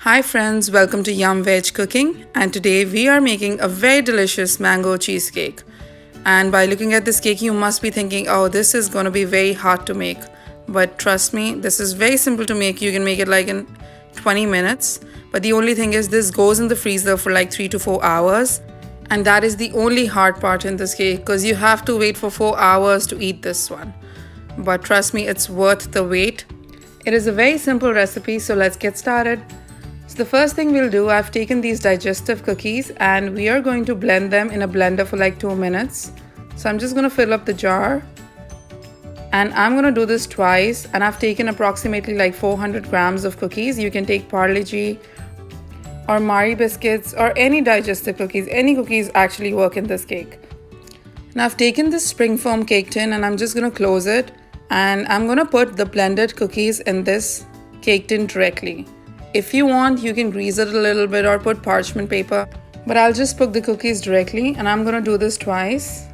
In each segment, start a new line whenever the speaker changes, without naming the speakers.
Hi friends, welcome to YumVegCooking, and today we are making a very delicious mango cheesecake. And by looking at this cake you must be thinking, oh, this is going to be very hard to make. But trust me, this is very simple to make. You can make it like in 20 minutes. But the only thing is this goes in the freezer for like 3 to 4 hours. And that is the only hard part in this cake because you have to wait for 4 hours to eat this one. But trust me, it's worth the wait. It is a very simple recipe, so let's get started. So the first thing we'll do, I've taken these digestive cookies and we are going to blend them in a blender for like 2 minutes. So I'm just going to fill up the jar and I'm going to do this twice, and I've taken approximately like 400 grams of cookies. You can take Parle-G or Marie biscuits or any digestive cookies. Any cookies actually work in this cake. Now I've taken this spring foam cake tin and I'm just going to close it, and I'm going to put the blended cookies in this cake tin directly. If you want, you can grease it a little bit or put parchment paper, but I'll just put the cookies directly, and I'm going to do this twice.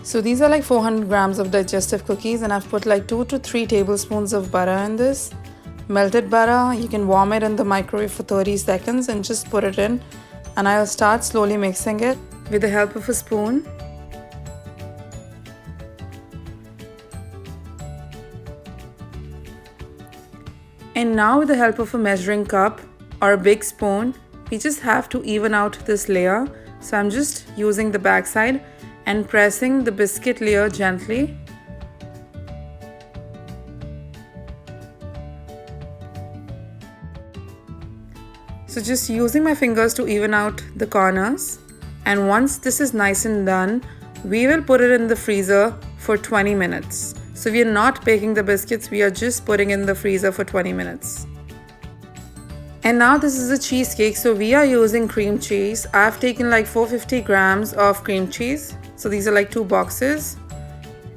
So these are like 400 grams of digestive cookies, and I've put like 2 to 3 tablespoons of butter in this. Melted butter, you can warm it in the microwave for 30 seconds and just put it in, and I'll start slowly mixing it with the help of a spoon. And now with the help of a measuring cup or a big spoon, we just have to even out this layer. So I'm just using the back side and pressing the biscuit layer gently. So just using my fingers to even out the corners. And once this is nice and done, we will put it in the freezer for 20 minutes. So we are not baking the biscuits, we are just putting in the freezer for 20 minutes. And now this is a cheesecake, so we are using cream cheese. I've taken like 450 grams of cream cheese. So these are like 2 boxes.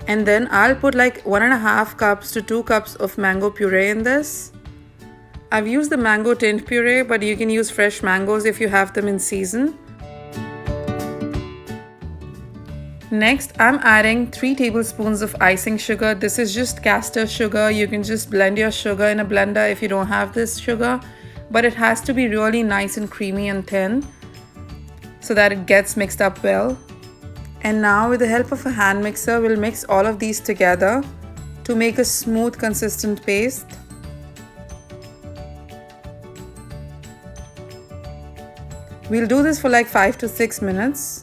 And then I'll put like 1.5 cups to 2 cups of mango puree in this. I've used the mango tint puree, but you can use fresh mangoes if you have them in season. Next, I'm adding 3 tablespoons of icing sugar. This is just caster sugar. You can just blend your sugar in a blender if you don't have this sugar. But it has to be really nice and creamy and thin so that it gets mixed up well. And now with the help of a hand mixer, we'll mix all of these together to make a smooth, consistent paste. We'll do this for like 5 to 6 minutes.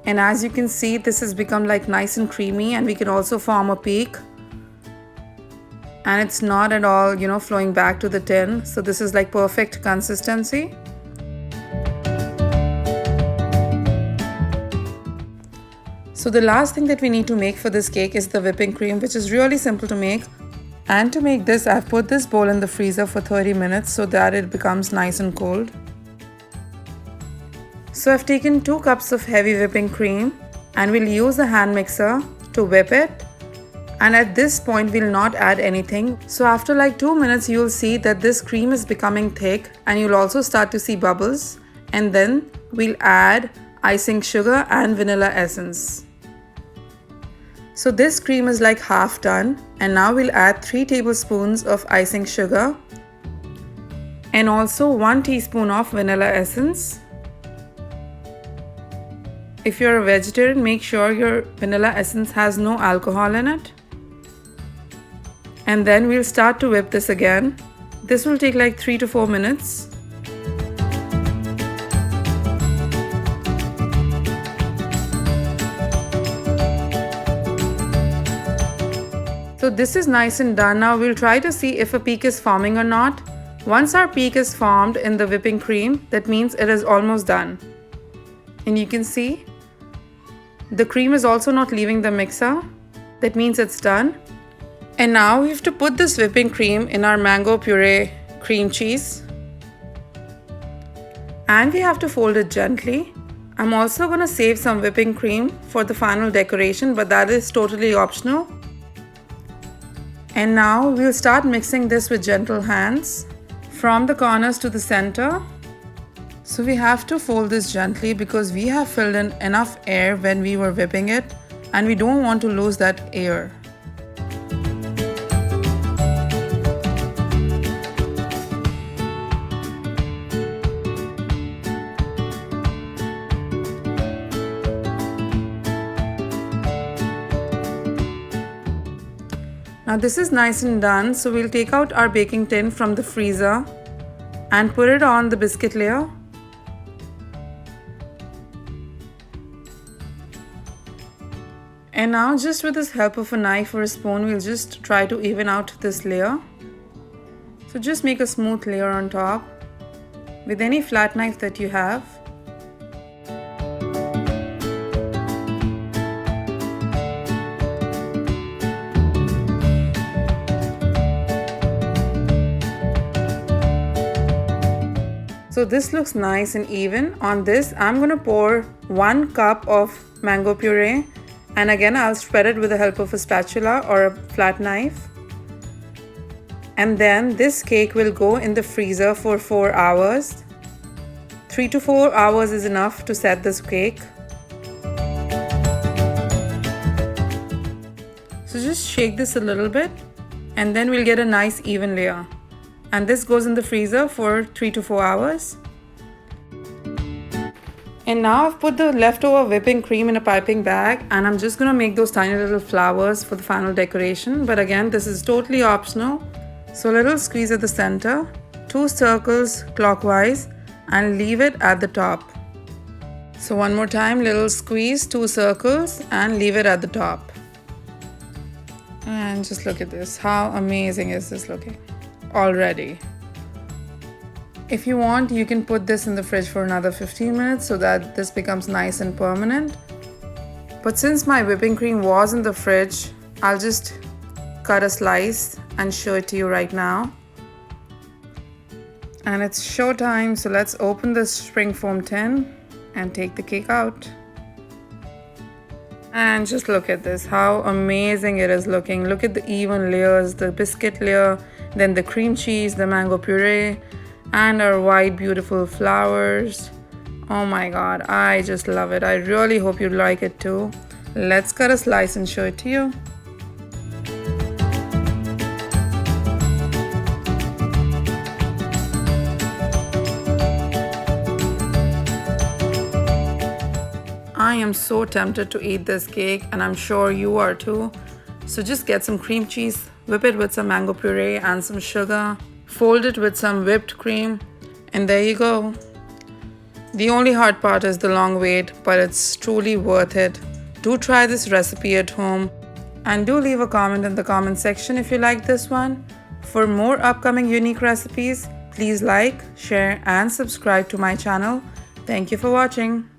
And as you can see, this has become like nice and creamy, and we can also form a peak. And it's not at all, flowing back to the tin. So this is like perfect consistency. So the last thing that we need to make for this cake is the whipping cream, which is really simple to make. And to make this, I've put this bowl in the freezer for 30 minutes so that it becomes nice and cold. So I've taken 2 cups of heavy whipping cream and we'll use a hand mixer to whip it. And at this point we'll not add anything. So after like 2 minutes you'll see that this cream is becoming thick, and you'll also start to see bubbles. And then we'll add icing sugar and vanilla essence. So this cream is like half done, and now we'll add 3 tablespoons of icing sugar and also 1 teaspoon of vanilla essence. If you're a vegetarian, make sure your vanilla essence has no alcohol in it. And then we'll start to whip this again. This will take like 3 to 4 minutes. So this is nice and done. Now we'll try to see if a peak is forming or not. Once our peak is formed in the whipping cream, that means it is almost done. And you can see the cream is also not leaving the mixer. That means it's done. And now we have to put this whipping cream in our mango puree cream cheese. And we have to fold it gently. I'm also going to save some whipping cream for the final decoration, but that is totally optional. And now we'll start mixing this with gentle hands. from the corners to the center. So we have to fold this gently because we have filled in enough air when we were whipping it and we don't want to lose that air. Now this is nice and done, so we'll take out our baking tin from the freezer and put it on the biscuit layer. And now just with the help of a knife or a spoon, we'll just try to even out this layer. So just make a smooth layer on top with any flat knife that you have. So this looks nice and even. On this, I'm going to pour 1 cup of mango puree, and again I'll spread it with the help of a spatula or a flat knife. And then this cake will go in the freezer for 4 hours. 3 to 4 hours is enough to set this cake. So just shake this a little bit and then we'll get a nice even layer. And this goes in the freezer for 3 to 4 hours. And now I've put the leftover whipping cream in a piping bag and I'm just going to make those tiny little flowers for the final decoration. But again, this is totally optional. So a little squeeze at the center, 2 circles clockwise, and leave it at the top. So one more time, little squeeze, 2 circles, and leave it at the top. And just look at this. How amazing is this looking already? If you want, you can put this in the fridge for another 15 minutes so that this becomes nice and permanent. But since my whipping cream was in the fridge, I'll just cut a slice and show it to you right now. And it's show time, so let's open this spring foam tin and take the cake out. And just look at this, how amazing it is looking. Look at the even layers, the biscuit layer, then the cream cheese, the mango puree, and our white beautiful flowers. Oh my god, I just love it. I really hope you like it too. Let's cut a slice and show it to you. I am so tempted to eat this cake and I'm sure you are too. So just get some cream cheese, whip it with some mango puree and some sugar, fold it with some whipped cream, and there you go. The only hard part is the long wait, but it's truly worth it. Do try this recipe at home and do leave a comment in the comment section if you like this one. For more upcoming unique recipes, please like, share and subscribe to my channel. Thank you for watching.